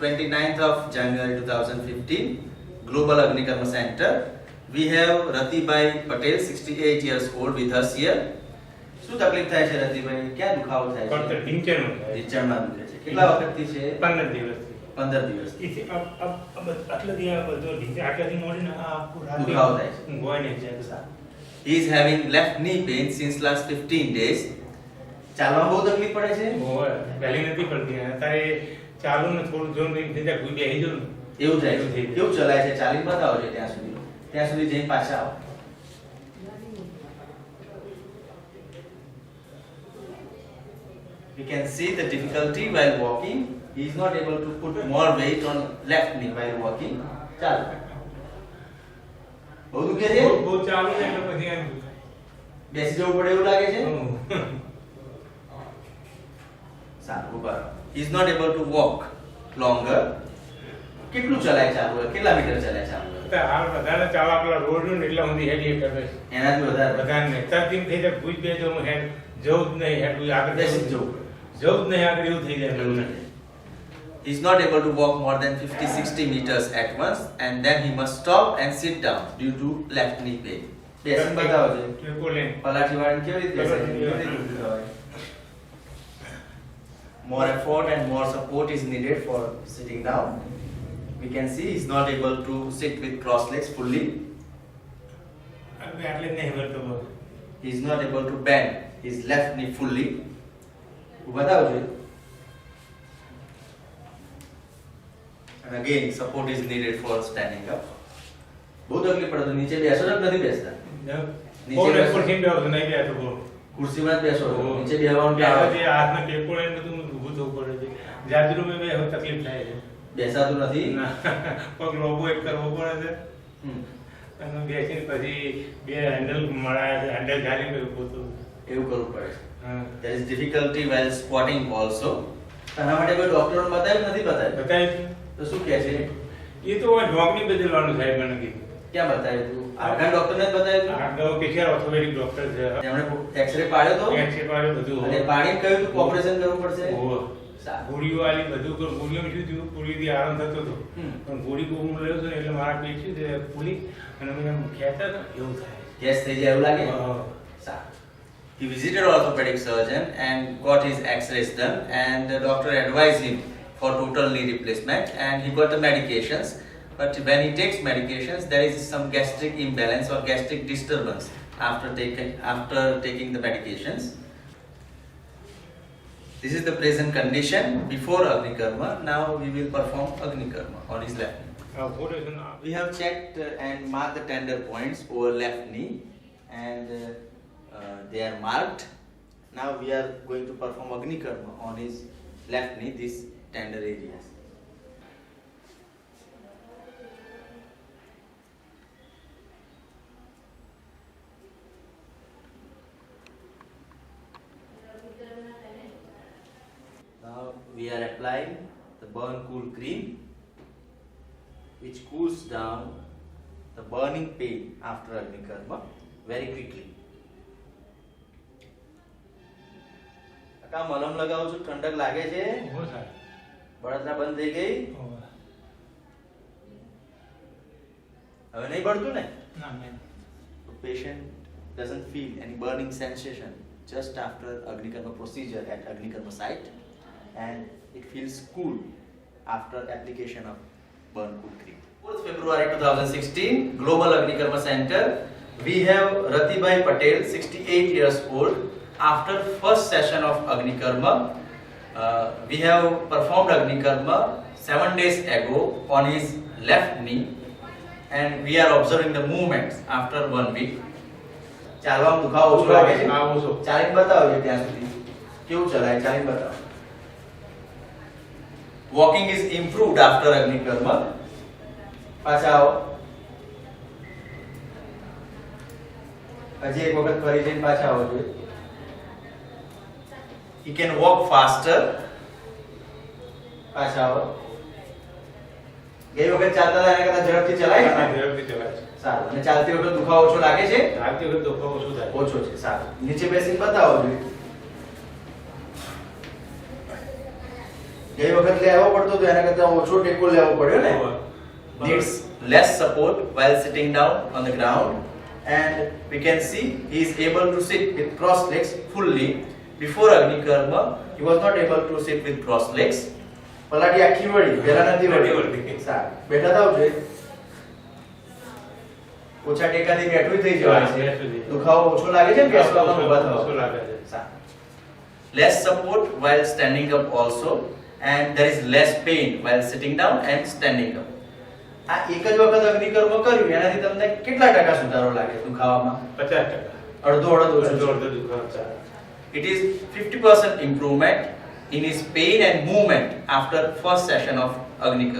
29th of January 2015, Global Agni Karma Center. We have Ratibai Patel, 68 years old, with us here. શું તકલીફ થાય છે રતિભાઈ? ક્યાં દુખાવો થાય છે? પડતર ઢીંચણમાં થાય. ઢીંચણમાં દુખે છે. કેટલા વખતથી છે? 15 દિવસથી. 15 દિવસ. ઈથી આટલા દી આ બધો ઢીંચણ આટલાથી મોડીને આ આખું રાતે દુખાવો થાય છે. ઊંઘવાય નહીં જાય. He is having left knee pain since last 15 days. ચાલવામાં બહુ તકલીફ પડે છે? હોય. પહેલી નથી પડતી. અત્યારે ચાલુ ને થોડું જોર નહીં થઈ જાય, કોઈ બેહી જવું ને. એવું થાય છે. કેવું ચલાય છે? ચાલીને બતાવો છે ત્યાં સુધી જઈને પાછા આવો. You can see the difficulty while walking. He is not able to put more weight on left knee while walking. ચાલો. બહુ દુખે છે? બહુ ચાલુ ને એટલે પછી એમ બેસી જવું પડે એવું લાગે છે? હમ. સારું, ઉભા રહો. He is not able to walk longer. કેટલું ચલાય ચાલુ? કેટલા મીટર ચલાય ચાલુ? તો હાલ વધારે ચાલવા પેલા રોડ ને એટલા સુધી હેડી કરે છે. એનાથી વધારે વધારે નહીં. તરતીમ થઈ જાય, ભૂજ બે જો હેડ જવું જ નહીં, હેડ આગળ બેસી જ જવું પડે. જવું જ નહીં આગળ એવું થઈ જાય મને. He is not able to walk more than 50-60 meters at once, and then he must stop and sit down due to left knee pain. બેસીને બતાવો છે. ટેકો લઈને. પલાઠી વાળીને કેવી રીતે બેસે? More effort and more support is needed for sitting down. We can see he is not able to sit with crossed legs fully. આટલે જ નહીં વળતો બહુ. He is not able to bend his left knee fully. બતાવો છે. And again, support is needed for standing up. બહુ તકલીફ પડે તો નીચે બેસો જ નથી બેસતા. નીચે બેસો કેમ બેસો નહીં બેસો બહુ. ખુરશીમાં જ બેસો છો. નીચે બેસવાનું કે બેસાથી હાથને ટેકો લઈને બધું ઊભું થવું પડે છે. જાજરૂમે બે હવે તકલીફ થાય છે. બેસાતું નથી. ના, પગ લોબો એક કરવો પડે છે. હમ. અને બેસીને પછી બે હેન્ડલ મળાયા છે, હેન્ડલ ગાડીને ઊભું થવું. એવું કરવું પડે છે. હા. There is difficulty while squatting also. આના માટે કોઈ ડોક્ટરને બતાવ્યું નથી બતાવ્યું? બતાવ્યું છે? તો શું કહે છે? એ તો ઢોકની બદલવાનું સાહેબ મને કીધું. ક્યાં બતાવ્યું તું? આર્ગન ડોક્ટરને જ બતાવ્યું? આ તો કેશર ઓર્થોપેડિક ડોક્ટર છે. તેમણે એક્સરે પાડ્યો તો? એક્સરે પાડ્યો બધું. અને પાડીને કહ્યું તું ઓપરેશન કરવું પડશે? ઓહો. સારું. ગોળીઓ આલી બધું કર. ગોળીઓમાં શું થયું, ગોળીથી આરામ થતો હતો. હમ. પણ ગોળી બહુ હું લેવું છું ને એટલે મારા પેટ શું છે ફૂલી અને મને આમ ખેંચતા હતા એવું થાય. ગેસ થઈ જાય એવું લાગે? હા. સારું. He visited orthopedic surgeon and got his x-rays done, and the doctor advised him for total knee replacement, and he got the medications. But when he takes medications, there is some gastric imbalance or gastric disturbance after taking the medications. This is the present condition before Agni Karma. Now we will perform Agni Karma on his left knee. We have checked and marked the tender points over left knee, and they are marked. Now we are going to perform Agni Karma on his left knee, these tender areas. Now we are applying the burn cool cream, which cools down the burning pain after Agni Karma very quickly. કાકા મલમ લગાવું છું, ઠંડક લાગે છે? ઊભો થાય. બળતરા બંધ થઈ ગઈ? ઓહો. હવે નહીં બળતું ને? ના નહીં. The patient doesn't feel any burning sensation just after Agni Karma procedure at Agni Karma site, and it feels cool after application of burn cool cream. 4th February 2016, Global Agni Karma Center. We have Ratibai Patel, 68 years old. After first session of Agni Karma, we have performed Agni Karma 7 days ago on his left knee, and we are observing the movements after 1 week. ચાલવામાં દુખાવો ઓછો લાગે છે? હા, ઓછો. ચાલીને બતાવો છે ત્યાં સુધી કેવું ચલાય? ચાલીને બતાવો. Walking is improved after Agni Karma. પાછા આવો. હજી એક વખત ફરી જઈને પાછા આવો જોઈએ. He can walk faster. પાછા આવો. ગઈ વખત ચાલતા હતા એના કરતા ઝડપથી ચલાય છે? ઝડપથી ચલાય છે. સારું. અને ચાલતી વખત દુખાવો ઓછો લાગે છે? ચાલતી વખત દુખાવો ઓછો થાય. ઓછો છે. સારું. નીચે બેસીને બતાવો જોઈએ. ગઈ વખત લેવો પડતો તો એના કરતા ઓછો ટેકો લેવો પડ્યો ને. Needs less support while sitting down on the ground, and we can see he is able to sit with crossed legs fully. Before Agni Karma he was not able to sit with crossed legs. પલાટી આખી વળી પેલા નથી વળી. સારું બેઠા થાવ છે. ઓછા ટેકાથી બેઠું થઈ જવાનું છે. દુખાવો ઓછો લાગે છે બેસવામાં ઊભા થવા. ઓછો લાગે છે. સારું. Less support while standing up also, and there is less pain while sitting down and standing up. આ એક જ વખત અગ્નિકર્મ કર્યું એનાથી તમને કેટલા ટકા સુધારો લાગે દુખાવામાં? 50%. અડધો અડધો દુખાવો. It is 50% improvement in his pain and movement after first session of Agnikar.